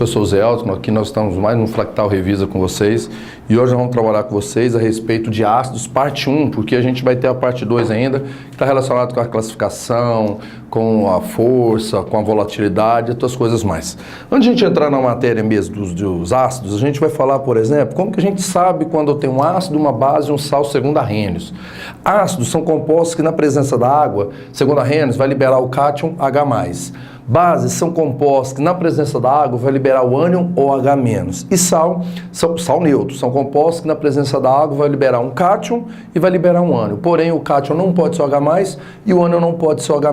professor Zé Elton, aqui nós estamos mais no Fractal Revisa com vocês e hoje nós vamos trabalhar com vocês a respeito de ácidos, parte 1, porque a gente vai ter a parte 2 ainda, que está relacionado com a classificação, com a força, com a volatilidade e outras coisas mais. Antes de a gente entrar na matéria mesmo dos ácidos, a gente vai falar, por exemplo, como que a gente sabe quando eu tenho um ácido, uma base e um sal segundo Arrhenius. Ácidos são compostos que na presença da água, segundo Arrhenius, vai liberar o cátion H+. Bases são compostos que na presença da água vai liberar o ânion ou H-. E sal neutro, são compostos que na presença da água vai liberar um cátion e vai liberar um ânion. Porém, o cátion não pode ser o H+, e o ânion não pode ser o H-.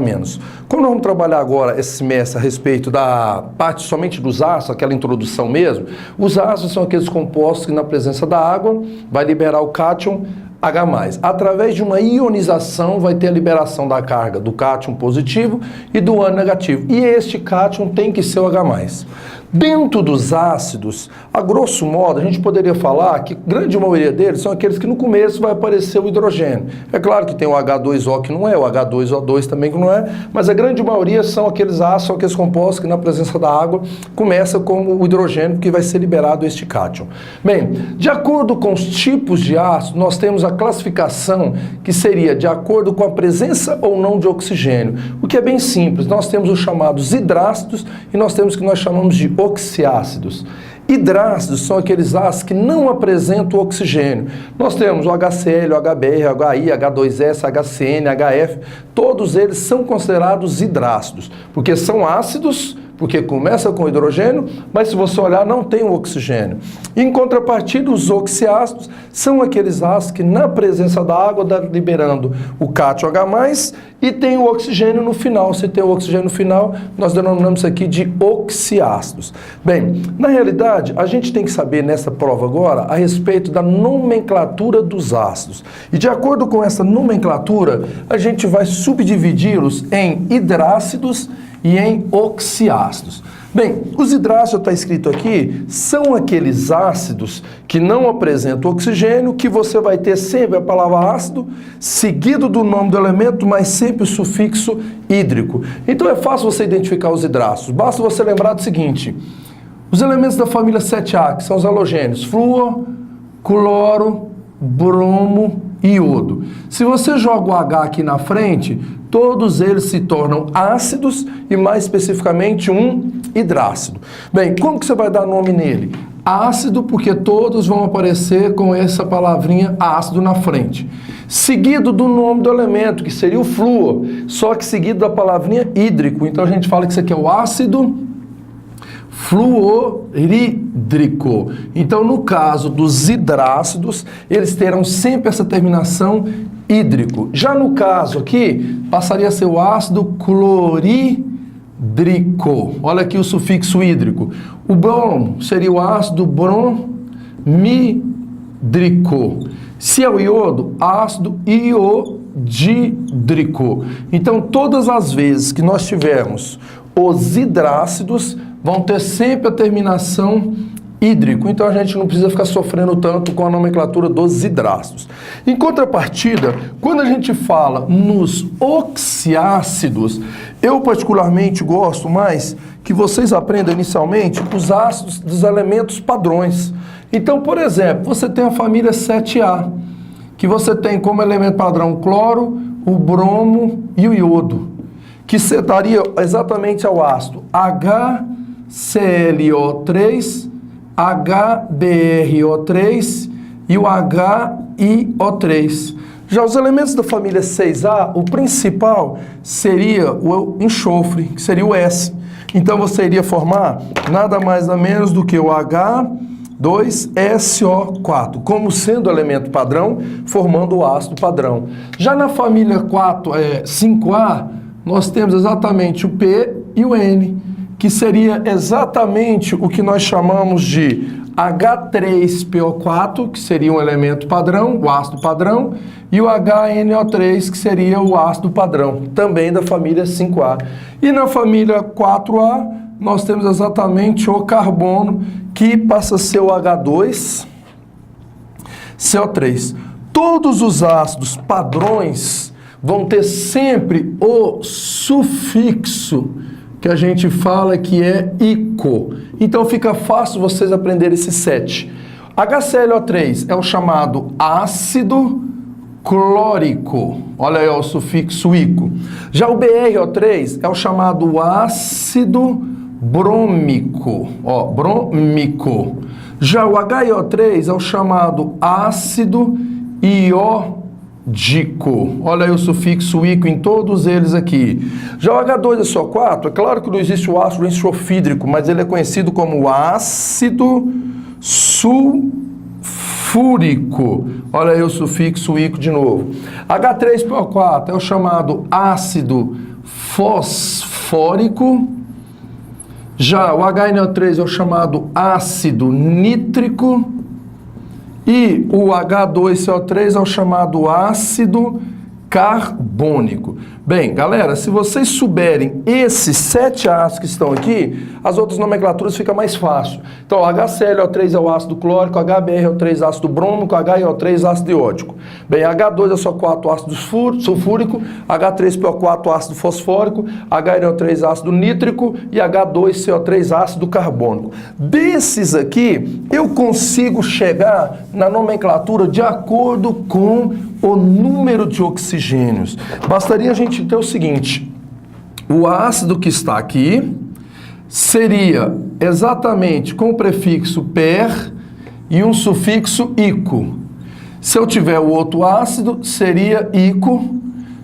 Como nós vamos trabalhar agora esse semestre a respeito da parte somente dos ácidos, aquela introdução mesmo, os ácidos são aqueles compostos que na presença da água vai liberar o cátion H+. Através de uma ionização vai ter a liberação da carga do cátion positivo e do ânion negativo. E este cátion tem que ser o H+. Dentro dos ácidos, a grosso modo, a gente poderia falar que a grande maioria deles são aqueles que no começo vai aparecer o hidrogênio. É claro que tem o H2O que não é, o H2O2 também que não é, mas a grande maioria são aqueles ácidos, são aqueles compostos que na presença da água começa como o hidrogênio, que vai ser liberado este cátion. Bem, de acordo com os tipos de ácido, nós temos a classificação que seria de acordo com a presença ou não de oxigênio, o que é bem simples. Nós temos os chamados hidrácidos e nós temos o que nós chamamos de oxiácidos. Hidrácidos são aqueles ácidos que não apresentam oxigênio. Nós temos o HCl, o HBr, o HI, H2S, HCN, HF, todos eles são considerados hidrácidos, porque são ácidos, porque começa com hidrogênio, mas se você olhar não tem o oxigênio. Em contrapartida, os oxiácidos são aqueles ácidos que na presença da água está liberando o cátion H+, e tem o oxigênio no final. Se tem o oxigênio no final, nós denominamos isso aqui de oxiácidos. Bem, na realidade, a gente tem que saber nessa prova agora a respeito da nomenclatura dos ácidos. E de acordo com essa nomenclatura, a gente vai subdividi-los em hidrácidos e em oxiácidos. Bem, os hidrácidos, está escrito aqui, são aqueles ácidos que não apresentam oxigênio, que você vai ter sempre a palavra ácido, seguido do nome do elemento, mas sempre o sufixo hídrico. Então é fácil você identificar os hidrácidos. Basta você lembrar do seguinte: os elementos da família 7A, que são os halogênios, flúor, cloro, bromo e iodo. Se você joga o H aqui na frente, todos eles se tornam ácidos e mais especificamente um hidrácido. Bem, como que você vai dar nome nele? Ácido, porque todos vão aparecer com essa palavrinha ácido na frente. Seguido do nome do elemento, que seria o flúor, só que seguido da palavrinha hídrico. Então a gente fala que isso aqui é o ácido fluorídrico. Então, no caso dos hidrácidos, eles terão sempre essa terminação hídrico. Já no caso aqui, passaria a ser o ácido clorídrico. Olha aqui o sufixo hídrico. O bromo seria o ácido bromídrico. Se é o iodo, ácido iodídrico. Então, todas as vezes que nós tivermos os hidrácidos, vão ter sempre a terminação hídrico. Então a gente não precisa ficar sofrendo tanto com a nomenclatura dos hidrácidos. Em contrapartida, quando a gente fala nos oxiácidos, eu particularmente gosto mais que vocês aprendam inicialmente os ácidos dos elementos padrões. Então, por exemplo, você tem a família 7A, que você tem como elemento padrão o cloro, o bromo e o iodo, que se daria exatamente ao ácido HClO3, HBrO3 e o HiO3. Já os elementos da família 6A, o principal seria o enxofre, que seria o S. Então você iria formar nada mais nada menos do que o H2SO4, como sendo o elemento padrão, formando o ácido padrão. Já na família 5A, nós temos exatamente o P e o N, que seria exatamente o que nós chamamos de H3PO4, que seria um elemento padrão, o ácido padrão, e o HNO3, que seria o ácido padrão, também da família 5A. E na família 4A, nós temos exatamente o carbono, que passa a ser o H2CO3. Todos os ácidos padrões vão ter sempre o sufixo que a gente fala que é ICO. Então fica fácil vocês aprenderem esse 7. HClO3 é o chamado ácido clórico. Olha aí ó, o sufixo ico. Já o BrO3 é o chamado ácido brômico. Ó, brômico. Já o HiO3 é o chamado ácido iódico. Olha aí o sufixo ico em todos eles aqui. Já o H2SO4, é claro que não existe o ácido enxofídrico, mas ele é conhecido como ácido sulfúrico. Olha aí o sufixo ico de novo. H3PO4 é o chamado ácido fosfórico. Já o HNO3 é o chamado ácido nítrico. E o H2CO3 é o chamado ácido carbônico. Bem, galera, se vocês souberem esses 7 ácidos que estão aqui, as outras nomenclaturas fica mais fácil. Então, HClO3 é o ácido clórico, HBrO3 ácido brômico, HiO3 ácido iódico. Bem, H2SO4 ácido sulfúrico, H3PO4 ácido fosfórico, HNO3 ácido nítrico e H2CO3 ácido carbônico. Desses aqui, eu consigo chegar na nomenclatura de acordo com o número de oxigênios. Bastaria a gente ter o seguinte: o ácido que está aqui seria exatamente com o prefixo per e um sufixo ico. Se eu tiver o outro ácido, seria ico.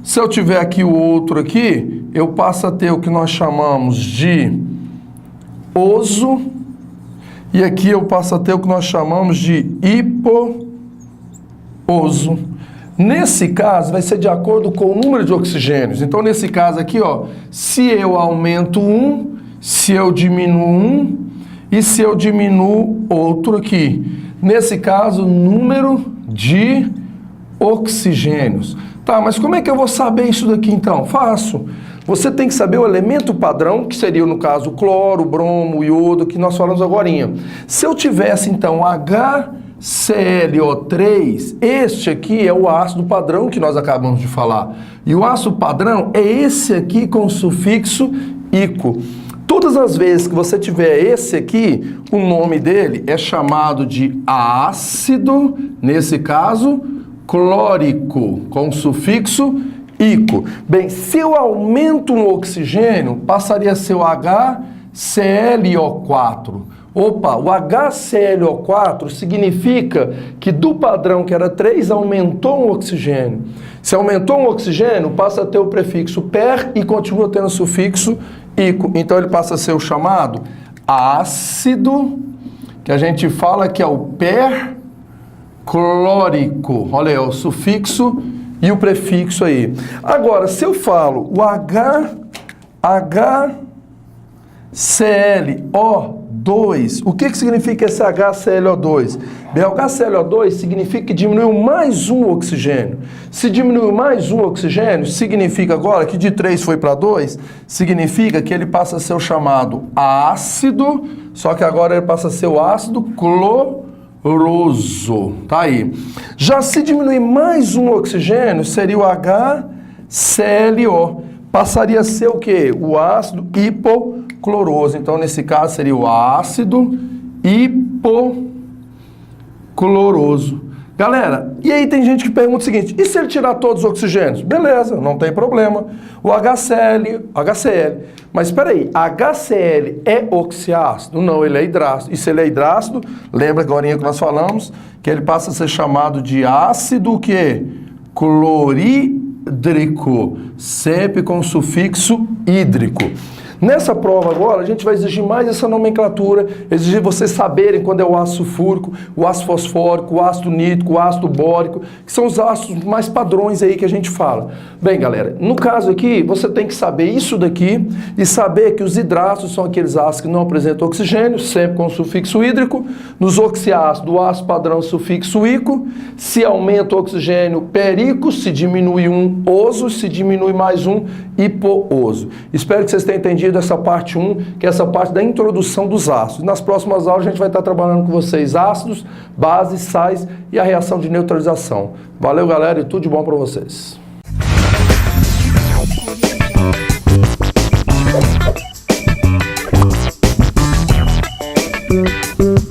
Se eu tiver aqui o outro aqui, eu passo a ter o que nós chamamos de oso. E aqui eu passo a ter o que nós chamamos de hipooso. Nesse caso, vai ser de acordo com o número de oxigênios. Então, nesse caso aqui, ó, se eu aumento um, se eu diminuo um e se eu diminuo outro aqui. Nesse caso, número de oxigênios. Tá, mas como é que eu vou saber isso daqui então? Fácil. Você tem que saber o elemento padrão, que seria, no caso, o cloro, o bromo, o iodo, que nós falamos agorinha. Se eu tivesse, então, HClO3, este aqui é o ácido padrão que nós acabamos de falar. E o ácido padrão é esse aqui com o sufixo ico. Todas as vezes que você tiver esse aqui, o nome dele é chamado de ácido, nesse caso, clórico, com o sufixo ico. Bem, se eu aumento um oxigênio, passaria a ser o HClO4. Opa, o HClO4 significa que do padrão que era 3, aumentou um oxigênio. Se aumentou um oxigênio, passa a ter o prefixo per e continua tendo o sufixo ico. Então ele passa a ser o chamado ácido, que a gente fala que é o perclórico. Olha aí, o sufixo e o prefixo aí. Agora, se eu falo o HClO2, o que significa esse HClO2? Bem, o HClO2 significa que diminuiu mais um oxigênio. Se diminuiu mais um oxigênio, significa agora que de 3 foi para 2, significa que ele passa a ser o chamado ácido, só que agora ele passa a ser o ácido cloroso. Tá aí. Já se diminuir mais um oxigênio, seria o HClO. Passaria a ser o quê? O ácido hipocloroso. Então, nesse caso, seria o ácido hipocloroso. Galera, e aí tem gente que pergunta o seguinte: e se ele tirar todos os oxigênios? Beleza, não tem problema. O HCl, mas espera aí, HCl é oxiácido? Não, ele é hidrácido. E se ele é hidrácido, lembra agora que nós falamos que ele passa a ser chamado de ácido o quê? Clorídrico, sempre com o sufixo hídrico. Nessa prova agora, a gente vai exigir mais essa nomenclatura, exigir vocês saberem quando é o ácido sulfúrico, o ácido fosfórico, o ácido nítrico, o ácido bórico, que são os ácidos mais padrões aí que a gente fala. Bem, galera, no caso aqui, você tem que saber isso daqui e saber que os hidrácidos são aqueles ácidos que não apresentam oxigênio, sempre com o sufixo hídrico. Nos oxiácidos, o ácido padrão sufixo ico. Se aumenta o oxigênio, perico. Se diminui um, oso. Se diminui mais um, hipooso. Espero que vocês tenham entendido essa parte 1, que é essa parte da introdução dos ácidos. Nas próximas aulas a gente vai estar trabalhando com vocês ácidos, bases, sais e a reação de neutralização. Valeu, galera, e tudo de bom para vocês. Tchau.